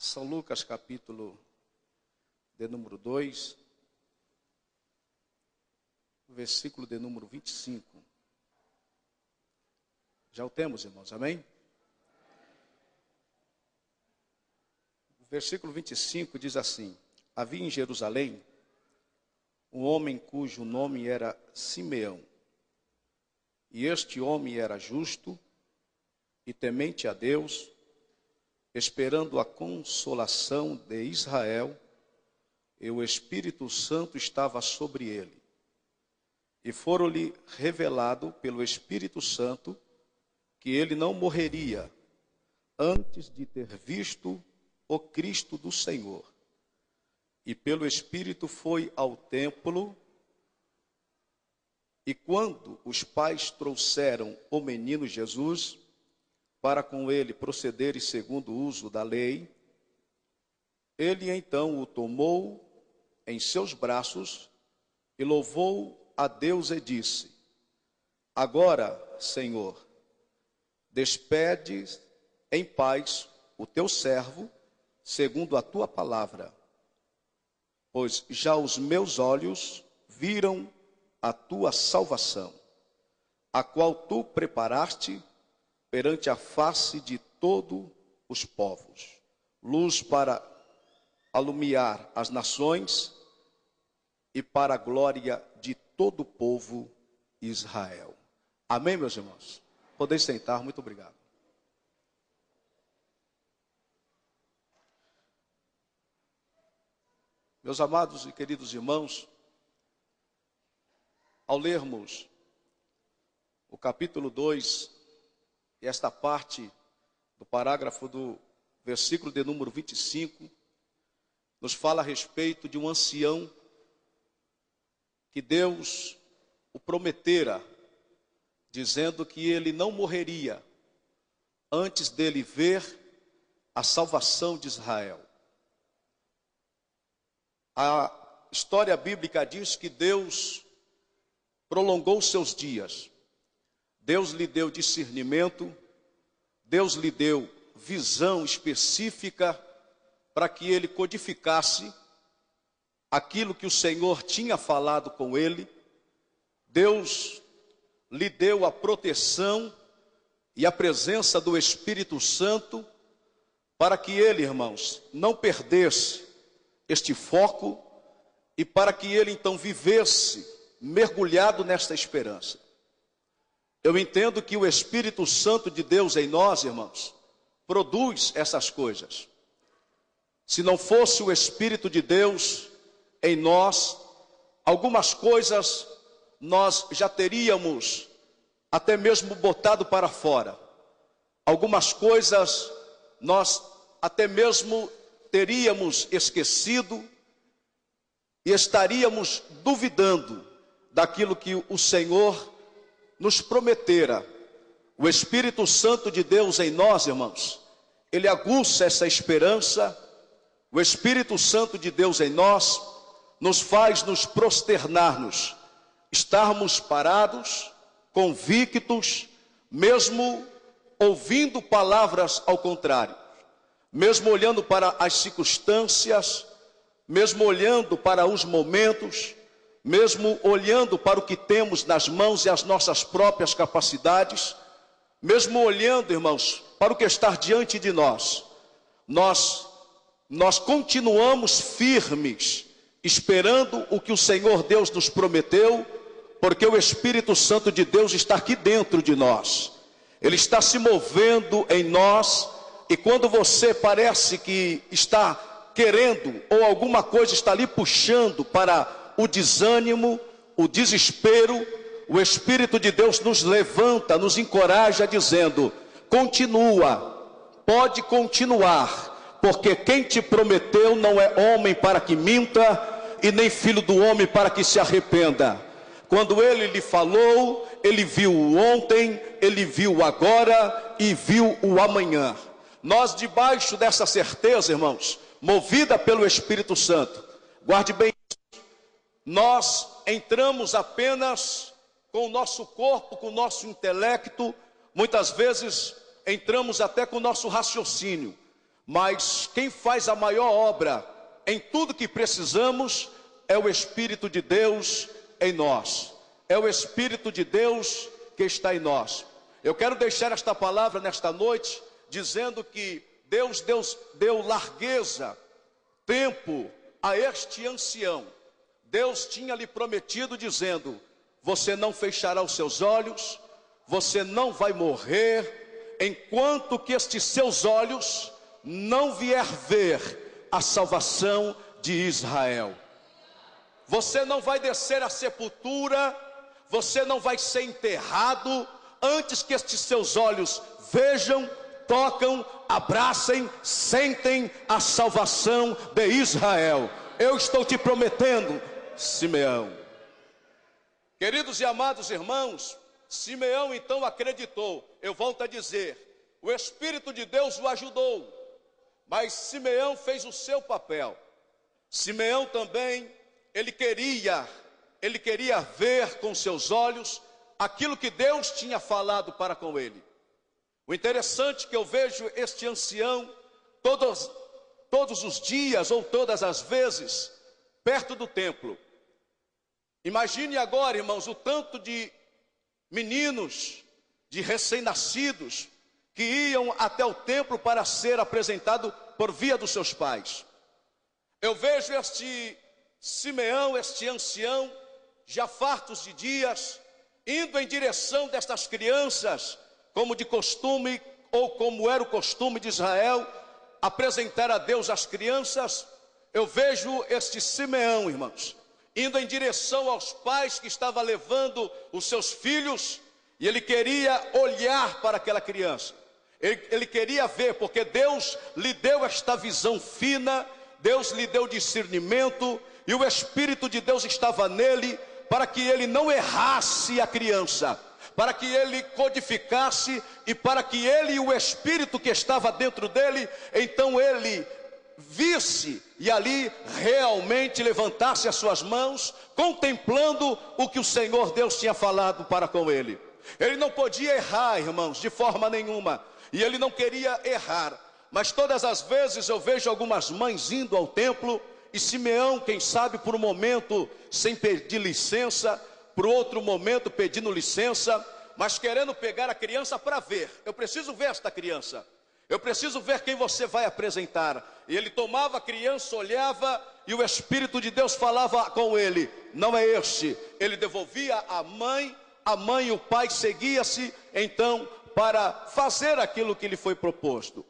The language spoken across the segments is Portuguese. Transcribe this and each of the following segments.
São Lucas, capítulo de número 2, versículo de número 25. Já o temos, irmãos, amém? O versículo 25 diz assim: havia em Jerusalém um homem cujo nome era Simeão. E este homem era justo e temente a Deus, esperando a consolação de Israel, e o Espírito Santo estava sobre ele. E foram-lhe revelado pelo Espírito Santo que ele não morreria antes de ter visto o Cristo do Senhor. E pelo Espírito foi ao templo, e quando os pais trouxeram o menino Jesus, para com ele procederem segundo o uso da lei, ele então o tomou em seus braços e louvou a Deus e disse: agora, Senhor, despedes em paz o teu servo, segundo a tua palavra, pois já os meus olhos viram a tua salvação, a qual tu preparaste perante a face de todos os povos, luz para alumiar as nações e para a glória de todo o povo Israel. Amém, meus irmãos? Podem sentar, muito obrigado. Meus amados e queridos irmãos, ao lermos o capítulo 2, e esta parte do parágrafo do versículo de número 25, nos fala a respeito de um ancião que Deus o prometera, dizendo que ele não morreria antes dele ver a salvação de Israel. A história bíblica diz que Deus prolongou seus dias. Deus lhe deu discernimento, Deus lhe deu visão específica para que ele codificasse aquilo que o Senhor tinha falado com ele. Deus lhe deu a proteção e a presença do Espírito Santo para que ele, irmãos, não perdesse este foco e para que ele então vivesse mergulhado nesta esperança. Eu entendo que o Espírito Santo de Deus em nós, irmãos, produz essas coisas. Se não fosse o Espírito de Deus em nós, algumas coisas nós já teríamos até mesmo botado para fora. Algumas coisas nós até mesmo teríamos esquecido e estaríamos duvidando daquilo que o Senhor nos prometera. O Espírito Santo de Deus em nós, irmãos, ele aguça essa esperança. O Espírito Santo de Deus em nós nos faz nos prosternarmos, estarmos parados, convictos, mesmo ouvindo palavras ao contrário, mesmo olhando para as circunstâncias, mesmo olhando para os momentos, mesmo olhando para o que temos nas mãos e as nossas próprias capacidades, mesmo olhando, irmãos, para o que está diante de nós, nós continuamos firmes, esperando o que o Senhor Deus nos prometeu, porque o Espírito Santo de Deus está aqui dentro de nós. Ele está se movendo em nós, e quando você parece que está querendo, ou alguma coisa está ali puxando para o desânimo, o desespero, o Espírito de Deus nos levanta, nos encoraja dizendo: continua, pode continuar, porque quem te prometeu não é homem para que minta, e nem filho do homem para que se arrependa. Quando ele lhe falou, ele viu o ontem, ele viu o agora e viu o amanhã. Nós, debaixo dessa certeza, irmãos, movida pelo Espírito Santo, guarde bem, nós entramos apenas com o nosso corpo, com o nosso intelecto, muitas vezes entramos até com o nosso raciocínio, mas quem faz a maior obra em tudo que precisamos é o Espírito de Deus em nós. É o Espírito de Deus que está em nós. Eu quero deixar esta palavra nesta noite, dizendo que Deus deu largueza, tempo a este ancião. Deus tinha lhe prometido, dizendo: você não fechará os seus olhos, você não vai morrer, enquanto que estes seus olhos não vier ver a salvação de Israel. Você não vai descer à sepultura, você não vai ser enterrado, antes que estes seus olhos vejam, tocam, abracem, sentem a salvação de Israel. Eu estou te prometendo, Simeão. Queridos e amados irmãos, Simeão então acreditou. Eu volto a dizer, o Espírito de Deus o ajudou, mas Simeão fez o seu papel. Simeão também, ele queria ver com seus olhos aquilo que Deus tinha falado para com ele. O interessante é que eu vejo este ancião todos os dias ou todas as vezes perto do templo. Imagine agora, irmãos, o tanto de meninos, de recém-nascidos, que iam até o templo para ser apresentado por via dos seus pais. Eu vejo este Simeão, este ancião, já fartos de dias, indo em direção destas crianças, como de costume, ou como era o costume de Israel, apresentar a Deus as crianças. Eu vejo este Simeão, irmãos, indo em direção aos pais que estavam levando os seus filhos, e ele queria olhar para aquela criança, ele queria ver, porque Deus lhe deu esta visão fina, Deus lhe deu discernimento, e o Espírito de Deus estava nele, para que ele não errasse a criança, para que ele codificasse, e para que ele e o Espírito que estava dentro dele, então ele visse, e ali realmente levantasse as suas mãos, contemplando o que o Senhor Deus tinha falado para com ele. Ele não podia errar, irmãos, de forma nenhuma, e ele não queria errar, mas todas as vezes eu vejo algumas mães indo ao templo, e Simeão, quem sabe por um momento sem pedir licença, por outro momento pedindo licença, mas querendo pegar a criança para ver. Eu preciso ver esta criança, eu preciso ver quem você vai apresentar. E ele tomava a criança, olhava, e o Espírito de Deus falava com ele: não é este. Ele devolvia a mãe e o pai seguia-se então para fazer aquilo que lhe foi proposto.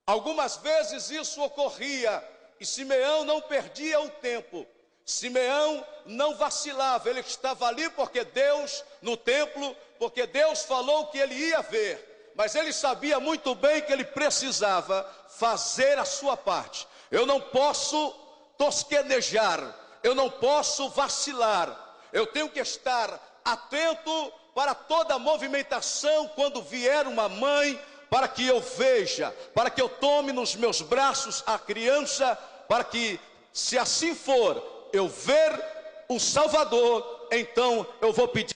Algumas vezes isso ocorria, e Simeão não perdia o tempo, Simeão não vacilava, ele estava ali porque Deus, no templo, porque Deus falou que ele ia ver, mas ele sabia muito bem que ele precisava fazer a sua parte. Eu não posso tosquenejar, eu não posso vacilar, eu tenho que estar atento para toda a movimentação quando vier uma mãe, para que eu veja, para que eu tome nos meus braços a criança, para que, se assim for, eu ver o Salvador, então eu vou pedir